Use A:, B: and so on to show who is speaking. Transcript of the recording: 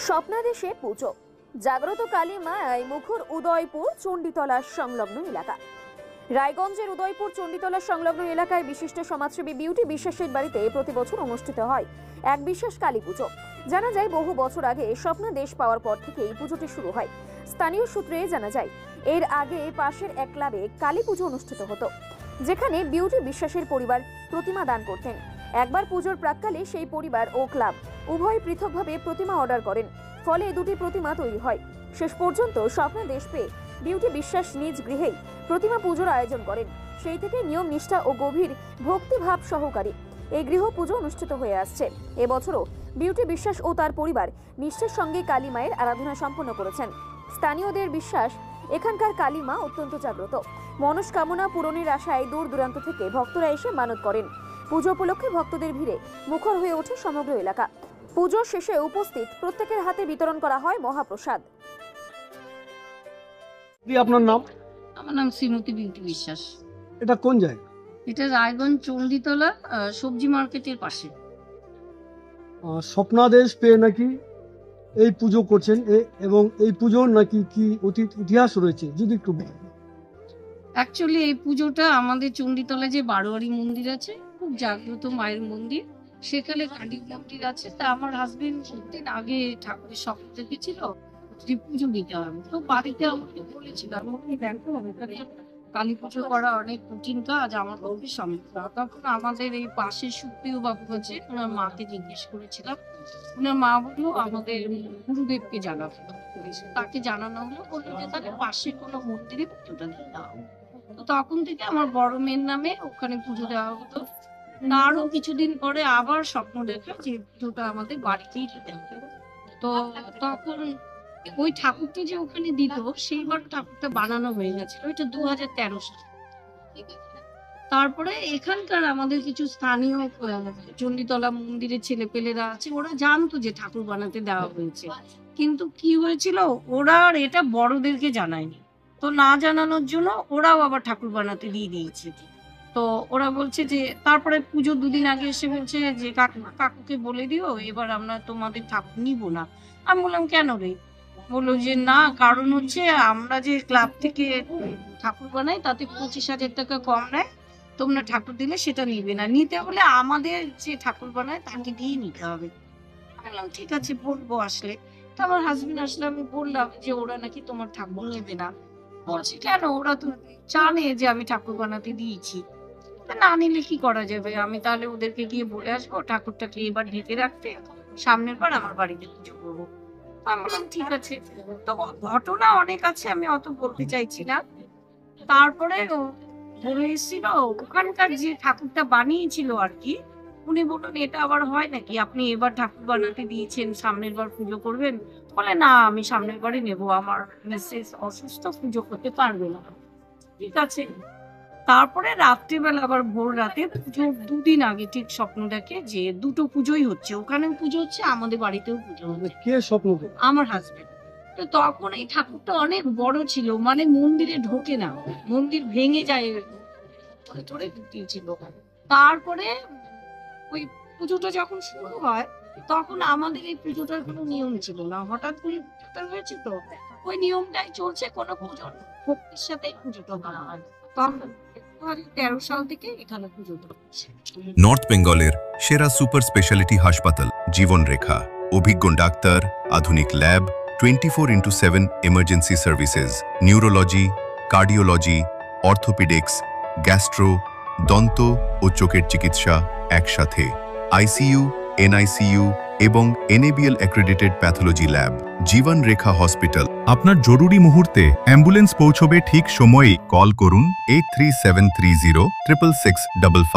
A: স্বপ্নাদেশে পুজো। জাগ্রত কালী মায়ায় মুখর উদয়পুর চণ্ডীতলা সংলগ্ন এলাকা। রায়গঞ্জের উদয়পুর চণ্ডীতলা সংলগ্ন এলাকায় বিশিষ্ট সমাজসেবী বিউটি বিশ্বাসের বাড়িতে প্রতি বছর অনুষ্ঠিত হয় এক বিশেষ কালী পুজো। জানা যায় বহু বছর আগে স্বপ্নাদেশ পাওয়ার পর থেকে এই পুজোটি শুরু হয়। স্থানীয় সূত্রে জানা যায় এর আগে পাশের এক ক্লাবে কালী পুজো অনুষ্ঠিত হতো, যেখানে বিউটি বিশ্বাসের পরিবার প্রতিমা দান করতেন। একবার পুজোর প্রাক্কালে সেই পরিবার ও ক্লাব উভয় পৃথকভাবে প্রতিমা অর্ডার করেন, ফলে দুটি প্রতিমা তৈরি হয়। শেষ পর্যন্ত স্বপ্নাদেশ পেয়ে বিউটি বিশ্বাস নিজ গৃহেই প্রতিমা পুজোর আয়োজন করেন। সেই থেকে নিয়ম নিষ্ঠা ও গভীর ভক্তিভাব সহকারে এই গৃহ পুজো অনুষ্ঠিত হয়ে আসছে। এবছরও বিউটি বিশ্বাস ও তার পরিবার নিষ্ঠার সঙ্গে কালী মায়ের আরাধনা সম্পন্ন করেছেন। স্থানীয়দের বিশ্বাস, এখানকার কালী মা অত্যন্ত জাগ্রত। মনস্কামনা পূরণের আশায় দূর দূরান্ত থেকে ভক্তরা এসে মানত করেন। পুজো উপলক্ষে ভক্তদের ভিড়ে মুখর হয়ে ওঠে সমগ্র এলাকা। পুজো শেষে উপস্থিত প্রত্যেকের হাতে বিতরণ করা হয় মহাপ্রসাদ।
B: আপনার নাম?
C: আমার নাম শ্রীমতী বিউটি বিশ্বাস।
B: এটা কোন জায়গা?
C: এটা রায়গঞ্জ চণ্ডীতলা সবজি মার্কেটের পাশে।
B: স্বপ্নাদেশ পেয়ে নাকি এই পুজো করছেন, এবং এই পুজোর নাকি কি অতীত ইতিহাস রয়েছে, যদি একটু বলেন।
C: অ্যাকচুয়ালি এই পুজোটা আমাদের চণ্ডীতলায় যে বারোয়ারি মন্দির আছে, খুব জাগ্রত মায়ের মন্দির, সেখানে কালী মন্দির আছে। তা আমার হাজবেন্ড দিন আগে ঠাকুরের স্বপ্ন দেখেছিল যে পুজো দিতে হবে, তো বাড়িতে আমাকে বলেছিল আমি দেখো এখানে কালী পুজো করা অনেক কঠিন কাজ, আমার পক্ষে সম্ভব না। তখন আমাদের এই পাশের সুপ্রিয় বাবু আছে, ওনার মাকে জিজ্ঞেস করেছিলাম। ওনার মা বললো আমাদের গুরুদেবকে জানাবো। তাকে জানানো হলো, বললো যে তাহলে পাশে কোনো মন্দিরে পুজোটা দিতে হবে। তো তখন থেকে আমার বড় মেয়ের নামে ওখানে পুজো দেওয়া হতো। তারও কিছুদিন পরে আবার স্বপ্ন দেখা যে পুজোটা আমাদের বাড়িতেই দিতে হবে। তো তখন ওই ঠাকুরটা যে ওখানে দিত, সেইবার ঠাকুরটা বানানো হয়ে গেছিল, এটা 2013 সালে। তারপরে এখানকার আমাদের কিছু স্থানীয় চণ্ডীতলা মন্দিরের ছেলেপেলেরা আছে, ওরা জানতো যে ঠাকুর বানাতে দেওয়া হয়েছে, কিন্তু কি হয়েছিল ওরা আর এটা বড়দেরকে জানায়নি। তো না জানানোর জন্য ওরাও আবার ঠাকুর বানাতে দিয়ে দিয়েছে। তো ওরা বলছে যে তারপরে পুজো দুদিন আগে এসে বলছে যে কাকুকে বলে দিও এবার আমরা তোমাদের ঠাকুর নিব না। আমি বললাম কেন রে? বললো যে না, কারণ হচ্ছে আমরা যে ক্লাব থেকে ঠাকুর বানাই তাতে 25,000 টাকা কম নেয়, তোমরা ঠাকুর দিলে সেটা নিবে না, নিতে হলে আমাদের যে ঠাকুর বানায় তাকে দিয়ে নিতে হবে। বললাম ঠিক আছে বলবো আসলে। তো আমার হাজবেন্ড আসলে আমি বললাম যে ওরা নাকি তোমার ঠাকুর নেবে না। বলছি কেন? ওরা তো জানে যে আমি ঠাকুর বানাতে দিয়েছি, না নিলে কি করা যাবে? আমি তাহলে ওদেরকে গিয়ে বলে আসবো ঠাকুরটাকে এবার ঢেকে রাখতে, সামনের বার আমার বাড়িতে পুজো করবো। আমি বললাম ঠিক আছে। তো ঘটনা অনেক আছে, আমি অত বলতে চাইছি না। তারপরে বলে এসেছিল ওখানকার যে ঠাকুরটা বানিয়েছিল আর কি, উনি বললেন এটা আবার হয় নাকি, আপনি এবার ঠাকুর বানাতে দিয়েছেন সামনের বার পুজো করবেন? বলে না, আমি সামনের বারই নেবো, আমার মিসেস অসুস্থ, পুজো করতে পারবে না। ঠিক আছে। তারপরে রাত্রিবেলা আবার ভোর রাতে পুজোর 2 দিন আগে ঠিক স্বপ্ন দেখে যে দুটো পুজোই হচ্ছে, ওখানেও পুজো হচ্ছে, আমাদের বাড়িতেও পুজো হবে।
B: কে স্বপ্ন দেখে?
C: আমার হাজবেন্ড। তো তখন এই ঠাকুরটা অনেক বড় ছিল, মানে মন্দিরে ঢোকে না, মন্দির ভেঙে যায়, ধরে ঢুকিয়েছিল। তারপরে ওই পুজোটা যখন শুরু হয় তখন আমাদের এই পুজোটার কোনো নিয়ম ছিল না, হঠাৎ করে পুজোটা হয়েছে, তো ওই নিয়মটাই চলছে, কোনো পুজোর ভক্তির সাথে পুজোটা করা হয়। তখন 2013 সাল থেকে এখানে পুজোটা হচ্ছে।
D: নর্থ বেঙ্গলের সেরা সুপার স্পেশালিটি হাসপাতাল জীবন রেখা, অভিজ্ঞ ডাক্তার, আধুনিক lab, 24/7 emergency services, neurology, cardiology, orthopaedics, gastro, দন্ত ও চোখের চিকিৎসা একসাথে, আইসিইউ, এনআইসিইউ এবং NABL অ্যাক্রেডিটেড প্যাথোলজি ল্যাব। জীবন রেখা হসপিটাল। আপনার জরুরি মুহূর্তে অ্যাম্বুলেন্স পৌঁছবে ঠিক সময়েই। কল করুন 83730 66655।